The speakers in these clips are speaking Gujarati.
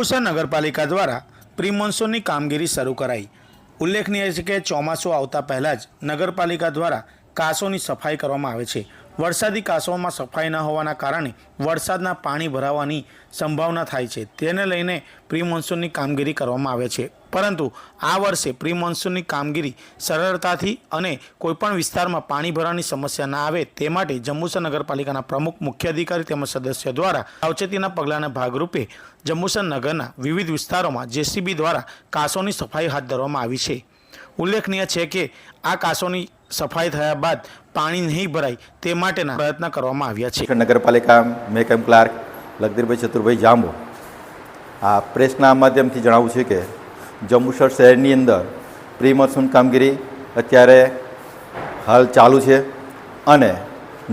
જંબુસર નગરપાલિકા દ્વારા પ્રી મોન્સૂનની કામગીરી શરૂ કરાઈ। ઉલ્લેખનીય છે કે ચોમાસું આવતા પહેલાં જ નગરપાલિકા દ્વારા કાંસોની સફાઈ કરવામાં આવે છે। વરસાદી કાંસોમાં સફાઈ ન હોવાના કારણે વરસાદના પાણી ભરાવાની સંભાવના થાય છે, તેને લઈને પ્રી મોન્સૂનની કામગીરી કરવામાં આવે છે। પરંતુ આ વર્ષે પ્રી મોન્સૂનની કામગીરી સરળતાથી અને કોઈપણ વિસ્તારમાં પાણી ભરાવાની સમસ્યા ના આવે તે માટે જંબુસર નગરપાલિકાના પ્રમુખ, મુખ્ય અધિકારી તેમજ સદસ્યો દ્વારા સાવચેતીના પગલાંના ભાગરૂપે જંબુસર નગરના વિવિધ વિસ્તારોમાં જેસીબી દ્વારા કાંસોની સફાઈ હાથ ધરવામાં આવી છે। ઉલ્લેખનીય છે કે આ કાંસોની સફાઈ થયા બાદ પાણી નહીં ભરાય તે માટેના પ્રયત્ન કરવામાં આવ્યા છે। નગરપાલિકા મેકમ ક્લાર્ક લખધીરભાઈ ચતુરભાઈ જાંબો આ પ્રેસના માધ્યમથી જણાવું છે કે જંબુસર શહેરની અંદર પ્રી મોન્સૂન કામગીરી અત્યારે હાલ ચાલુ છે અને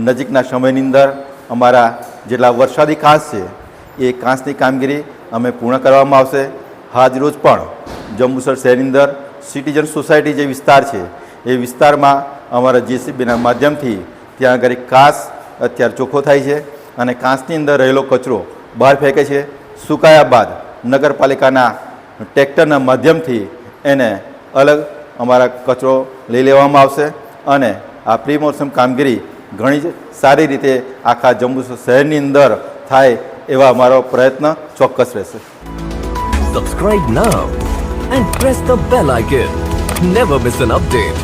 નજીકના સમયની અંદર અમારા જેટલા વરસાદી કાંસ છે એ કાંસની કામગીરી અમે પૂર્ણ કરવામાં આવશે। આજ રોજ પણ જંબુસર શહેરની અંદર સિટીઝન સોસાયટી જે વિસ્તાર છે એ વિસ્તારમાં અમારા જેસીબીના માધ્યમથી ત્યાં આગળ કાંસ અત્યારે ચોખ્ખો થાય છે અને કાંસની અંદર રહેલો કચરો બહાર ફેંકે છે। સુકાયા બાદ નગરપાલિકાના ટ્રેક્ટરના માધ્યમથી એને અલગ અમારા કચરો લઈ લેવામાં આવશે અને આ પ્રી મોન્સૂન કામગીરી ઘણી જ સારી રીતે આખા જંબુસર શહેરની અંદર થાય એવા અમારો પ્રયત્ન ચોક્કસ રહેશે। Subscribe now and press the bell icon. Never miss an update.